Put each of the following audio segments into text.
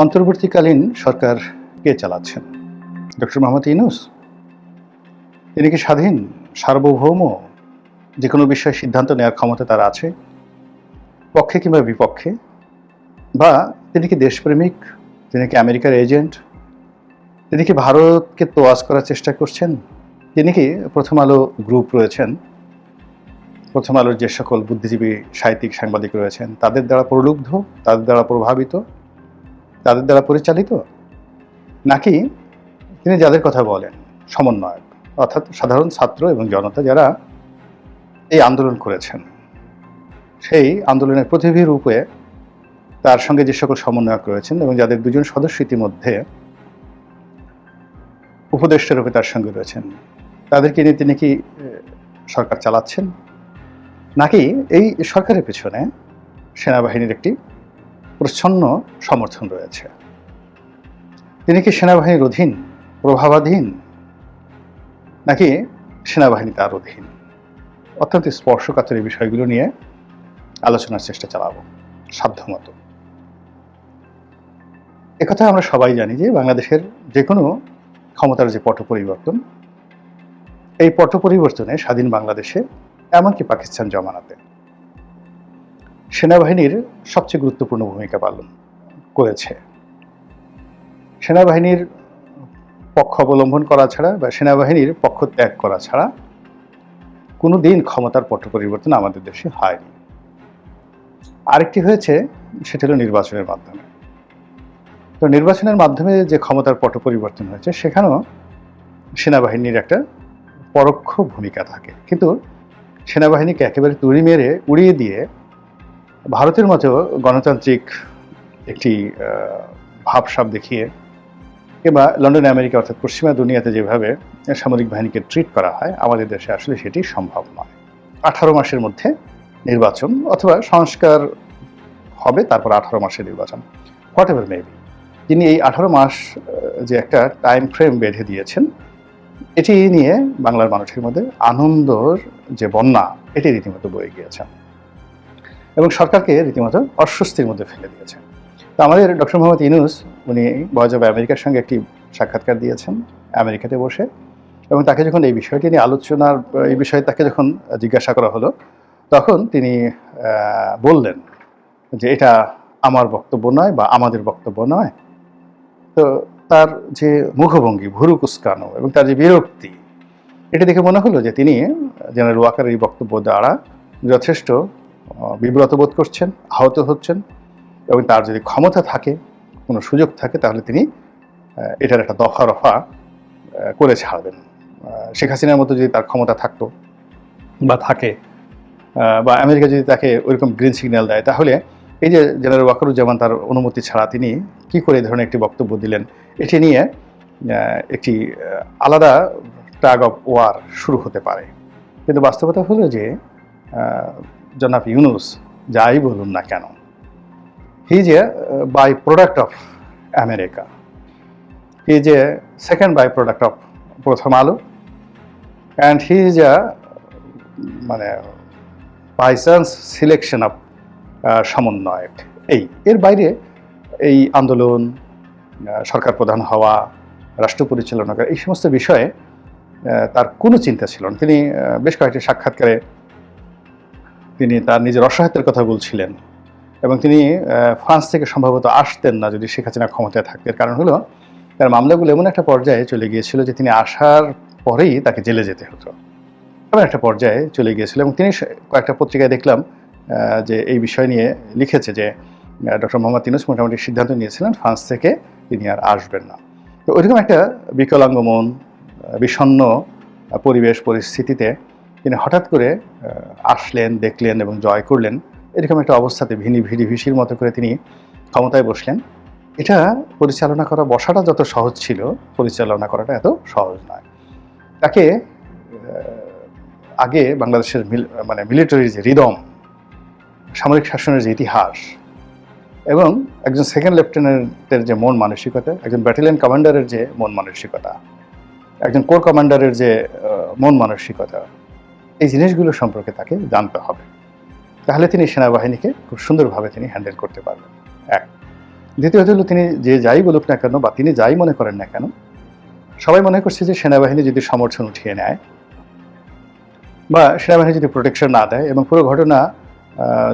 অন্তর্বর্তীকালীন সরকার কে চালাচ্ছেন? ডক্টর মোহাম্মদ ইউনূস? তিনি কি স্বাধীন, সার্বভৌম, যে কোনো বিষয়ে সিদ্ধান্ত নেওয়ার ক্ষমতা তার আছে, পক্ষে কিংবা বিপক্ষে? বা তিনি কি দেশপ্রেমিক? তিনি কি আমেরিকার এজেন্ট? তিনি কি ভারতকে তোয়াজ করার চেষ্টা করছেন? তিনি কি প্রথম আলো গ্রুপ রয়েছেন, প্রথম আলোর যে সকল বুদ্ধিজীবী, সাহিত্যিক, সাংবাদিক রয়েছেন তাদের দ্বারা প্রলুব্ধ, তাদের দ্বারা প্রভাবিত, তাদের দ্বারা পরিচালিত? নাকি তিনি যাদের কথা বলেন সমন্বয়ক, অর্থাৎ সাধারণ ছাত্র এবং জনতা যারা এই আন্দোলন করেছেন, সেই আন্দোলনের প্রতিনিধি রূপে তার সঙ্গে যে সকল সমন্বয়ক রয়েছেন এবং যাদের দুজন সদস্য ইতিমধ্যে উপদেষ্টা রূপে তার সঙ্গে রয়েছেন, তাদেরকে নিয়ে তিনি কি সরকার চালাচ্ছেন? নাকি এই সরকারের পেছনে সেনাবাহিনীর একটি প্রচ্ছন্ন সমর্থন রয়েছে? তিনি কি সেনাবাহিনীর অধীন, প্রভাবাধীন, নাকি সেনাবাহিনী তার অধীন? অত্যন্ত স্পর্শকাতর এই বিষয়গুলো নিয়ে আলোচনার চেষ্টা চালাবো সাধ্যমতো। একথা আমরা সবাই জানি যে বাংলাদেশের যে কোনো ক্ষমতার যে পট পরিবর্তন, এই পট পরিবর্তনে স্বাধীন বাংলাদেশে, এমনকি পাকিস্তান জমানাতে, সেনাবাহিনীর সবচেয়ে গুরুত্বপূর্ণ ভূমিকা পালন করেছে। সেনাবাহিনীর পক্ষ অবলম্বন করা ছাড়া বা সেনাবাহিনীর পক্ষ ত্যাগ করা ছাড়া কোনো দিন ক্ষমতার পট পরিবর্তন আমাদের দেশে হয়নি। আরেকটি হয়েছে, সেটা হলো নির্বাচনের মাধ্যমে। তো নির্বাচনের মাধ্যমে যে ক্ষমতার পট পরিবর্তন হয়েছে সেখানেও সেনাবাহিনীর একটা পরোক্ষ ভূমিকা থাকে, কিন্তু সেনাবাহিনীকে একেবারে তুড়ি মেরে উড়িয়ে দিয়ে ভারতের মতো গণতান্ত্রিক একটি ভাবসাব দেখিয়ে কিংবা লন্ডন আমেরিকা অর্থাৎ পশ্চিমা দুনিয়াতে যেভাবে সামরিক বাহিনীকে ট্রিট করা হয়, আমাদের দেশে আসলে সেটি সম্ভব নয়। 18 মাসের মধ্যে নির্বাচন অথবা সংস্কার হবে, তারপর 18 মাসের নির্বাচন, হোয়াট এভার মেবি। তিনি এই 18 মাস যে একটা টাইম ফ্রেম বেঁধে দিয়েছেন, এটি নিয়ে বাংলার মানুষের মধ্যে আনন্দর যে বন্যা, এটি রীতিমতো বয়ে গিয়েছে এবং সরকারকে রীতিমতো অস্বস্তির মধ্যে ফেলে দিয়েছে। তো আমাদের ডক্টর মোহাম্মদ ইউনূস, উনি ভয়েস অব আমেরিকার সঙ্গে একটি সাক্ষাৎকার দিয়েছেন আমেরিকাতে বসে, এবং তাকে যখন এই বিষয়টি নিয়ে আলোচনার এই বিষয়ে তাকে যখন জিজ্ঞাসা করা হলো, তখন তিনি বললেন যে এটা আমার বক্তব্য নয় বা আমাদের বক্তব্য নয়। তো তার যে মুখভঙ্গি, ভুরু কুঁচকানো এবং তার যে বিরক্তি, এটা দেখে মনে হলো যে তিনি জেনারেল ওয়াকারের এই বক্তব্য দ্বারা যথেষ্ট বিব্রত বোধ করছেন, আহত হচ্ছেন, এবং তার যদি ক্ষমতা থাকে, কোনো সুযোগ থাকে, তাহলে তিনি এটার একটা দফা রফা করে ছাড়বেন। শেখ হাসিনার মতো যদি তার ক্ষমতা থাকতো বা থাকে, বা আমেরিকা যদি তাকে ওইরকম গ্রিন সিগন্যাল দেয়, তাহলে এই যে জেনারেল ওয়াকারুজ্জামান তার অনুমতি ছাড়া তিনি কি করে এই ধরনের একটি বক্তব্য দিলেন, এটি নিয়ে একটি আলাদা টাগ অফ ওয়ার শুরু হতে পারে। কিন্তু বাস্তবতা হলো যে জনাব ইউনূস যাই বলুন না কেন, he is a by product of America, he is a second by product of Prothom Alo, and he is এ মানে বাই চান্স সিলেকশন অফ সমন্বয়ক। এর বাইরে এই আন্দোলন, সরকার প্রধান হওয়া, রাষ্ট্র পরিচালনা করা, এই সমস্ত বিষয়ে তার কোনো চিন্তা ছিল না। তিনি বেশ কয়েকটি সাক্ষাৎকারে তিনি তার নিজের অসহায়তার কথা বলছিলেন, এবং তিনি ফ্রান্স থেকে সম্ভবত আসতেন না যদি শেখ হাসিনা ক্ষমতায় থাকতেন। কারণ হলো তার মামলাগুলো এমন একটা পর্যায়ে চলে গিয়েছিল যে তিনি আসার পরেই তাকে জেলে যেতে হতো, এমন একটা পর্যায়ে চলে গিয়েছিল। এবং তিনি কয়েকটা পত্রিকায় দেখলাম যে এই বিষয় নিয়ে লিখেছে যে ডক্টর মোহাম্মদ ইউনূস মোটামুটি সিদ্ধান্ত নিয়েছিলেন ফ্রান্স থেকে তিনি আর আসবেন না। তো ওইরকম একটা বিকলাঙ্গ মন, বিষণ্ণ পরিবেশ পরিস্থিতিতে তিনি হঠাৎ করে আসলেন, দেখলেন এবং জয় করলেন। এরকম একটা অবস্থাতে ভিড়ির মতো করে তিনি ক্ষমতায় বসলেন। এটা পরিচালনা করা, বসাটা যত সহজ ছিল, পরিচালনা করাটা এত সহজ নয়। তাকে আগে বাংলাদেশের মিলিটারির যে রিদম, সামরিক শাসনের যে ইতিহাস, এবং একজন সেকেন্ড লেফটেন্যান্টের যে মন মানসিকতা, একজন ব্যাটালিয়ন কমান্ডারের যে মন মানসিকতা, একজন কোর কমান্ডারের যে মন মানসিকতা, এই জিনিসগুলো সম্পর্কে তাকে জানতে হবে। তাহলে তিনি সেনাবাহিনীকে খুব সুন্দরভাবে তিনি হ্যান্ডেল করতে পারবেন। এক। দ্বিতীয়ত হলো তিনি যে যাই বলুক না কেন বা তিনি যাই মনে করেন না কেন, সবাই মনে করছে যে সেনাবাহিনী যদি সমর্থন উঠিয়ে নেয় বা সেনাবাহিনী যদি প্রোটেকশন না দেয় এবং পুরো ঘটনা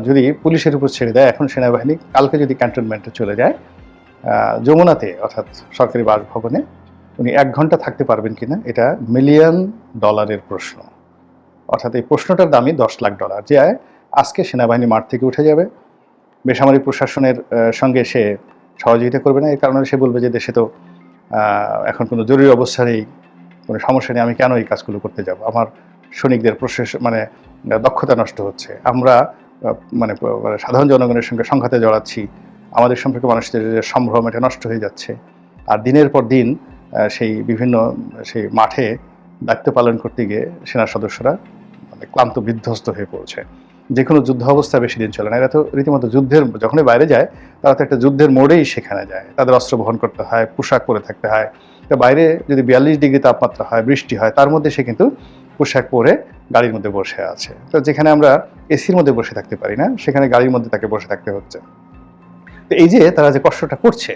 যদি পুলিশের উপর ছেড়ে দেয়, এখন সেনাবাহিনী কালকে যদি ক্যান্টনমেন্টে চলে যায় যমুনাতে অর্থাৎ সরকারি বাসভবনে, উনি 1 ঘন্টা থাকতে পারবেন কিনা এটা $1,000,000 প্রশ্ন। অর্থাৎ এই প্রশ্নটার দামই $10,00,000, যে আজকে সেনাবাহিনী মাঠ থেকে উঠে যাবে, বেসামরিক প্রশাসনের সঙ্গে সে সহযোগিতা করবে না। এর কারণে সে বলবে যে দেশে তো এখন কোনো জরুরি অবস্থা নেই, কোনো সমস্যা নেই, আমি কেন এই কাজগুলো করতে যাব, আমার সৈনিকদের দক্ষতা নষ্ট হচ্ছে, আমরা মানে সাধারণ জনগণের সঙ্গে সংঘাতে জড়াচ্ছি, আমাদের সম্পর্কে মানুষদের যে সম্ভ্রম এটা নষ্ট হয়ে যাচ্ছে। আর দিনের পর দিন সেই মাঠে দায়িত্ব পালন করতে গিয়ে সেনা সদস্যরা মানে ক্লান্ত বিধ্বস্ত হয়ে পড়ছে। যে কোনো যুদ্ধ অবস্থা বেশি দিন চলে না, এরা তো রীতিমতো যুদ্ধের, যখনই বাইরে যায় তারা তো একটা যুদ্ধের মোড়েই সেখানে যায়, তাদের অস্ত্র বহন করতে হয়, পোশাক পরে থাকতে হয়। তো বাইরে যদি 42 ডিগ্রি তাপমাত্রা হয়, বৃষ্টি হয়, তার মধ্যে সে কিন্তু পোশাক পরে গাড়ির মধ্যে বসে আছে। তো যেখানে আমরা এসির মধ্যে বসে থাকতে পারি না, সেখানে গাড়ির মধ্যে তাকে বসে থাকতে হচ্ছে। তো এই যে তারা যে কষ্টটা করছে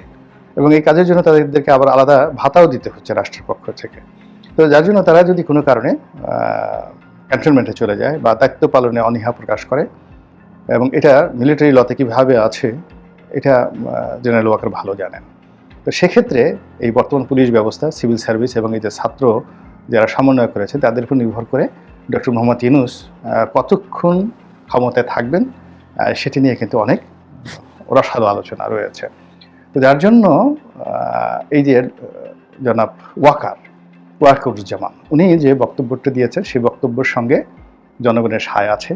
এবং এই কাজের জন্য তাদেরকে আবার আলাদা ভাতাও দিতে হচ্ছে রাষ্ট্রের পক্ষ থেকে। তো যার জন্য তারা যদি কোনো কারণে ক্যান্টনমেন্টে চলে যায় বা দায়িত্ব পালনে অনীহা প্রকাশ করে, এবং এটা মিলিটারি লতে কীভাবে আছে এটা জেনারেল ওয়াকার ভালো জানেন। তো সেক্ষেত্রে এই বর্তমান পুলিশ ব্যবস্থা, সিভিল সার্ভিস এবং এই যে ছাত্র যারা সমন্বয় করেছে তাদের উপর নির্ভর করে ডক্টর মোহাম্মদ ইউনূস কতক্ষণ ক্ষমতায় থাকবেন সেটি নিয়ে কিন্তু অনেক রসালো আলোচনা রয়েছে। তো যার জন্য এই যে জনাব ওয়াকারুজ্জামান উনি যে বক্তব্যটা দিয়েছেন সেই বক্তব্যের সঙ্গে জনগণের সায় আছে,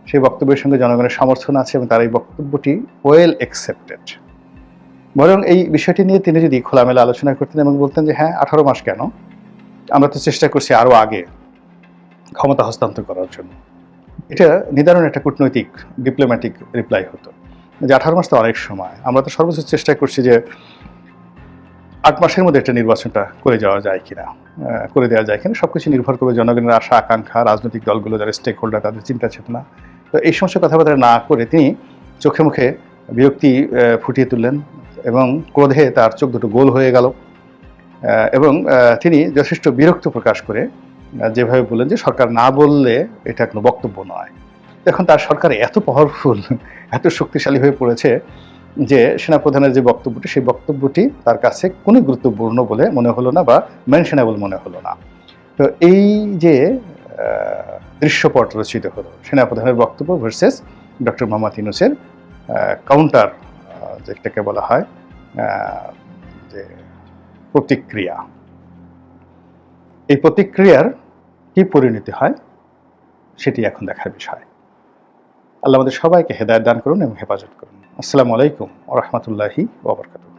সেই বক্তব্যের সঙ্গে জনগণের সমর্থন আছে এবং তার এই বক্তব্যটি ওয়েল অ্যাকসেপ্টেড। বরং এই বিষয়টি নিয়ে তিনি যদি খোলামেলা আলোচনা করতেন এবং বলতেন যে হ্যাঁ 18 মাস কেন, আমরা তো চেষ্টা করছি আরও আগে ক্ষমতা হস্তান্তর করার জন্য, এটা নিদারুণ একটা কূটনৈতিক ডিপ্লোম্যাটিক রিপ্লাই হতো যে 18 মাস তো অনেক সময়, আমরা তো সর্বোচ্চ চেষ্টা করছি যে 8 মাসের মধ্যে একটা নির্বাচনটা করে দেওয়া যায় কিনা, সবকিছু নির্ভর করবে জনগণের আশা আকাঙ্ক্ষা, রাজনৈতিক দলগুলো যারা স্টেক হোল্ডার তাদের চিন্তা চেতনা। তো এই সমস্ত কথাবার্তা না করে তিনি চোখে মুখে বিরক্তি ফুটিয়ে তুললেন এবং ক্রোধে তার চোখ দুটো গোল হয়ে গেল এবং তিনি যথেষ্ট বিরক্ত প্রকাশ করে যেভাবে বললেন যে সরকার না বললে এটা কোনো বক্তব্য নয়। এখন তার সরকার এত পাওয়ারফুল, এত শক্তিশালী হয়ে পড়েছে যে সেনাপ্রধানের যে বক্তব্যটি, সেই বক্তব্যটি তার কাছে কোনো গুরুত্বপূর্ণ বলে মনে হলো না বা মেনশনেবল মনে হলো না। তো এই যে দৃশ্যপট রচিত হলো সেনাপ্রধানের বক্তব্য ভার্সেস ডক্টর মোহাম্মদ ইউনূসের কাউন্টার, যেটাকে বলা হয় যে প্রতিক্রিয়া, এই প্রতিক্রিয়ার কি পরিণতি হয় সেটি এখন দেখার বিষয়। আল্লাহ আমাদের সবাইকে হেদায়েত দান করুন এবং হেফাজত করুন। আসসালামু আলাইকুম ওয়া রাহমাতুল্লাহি ওয়া বারাকাতুহু।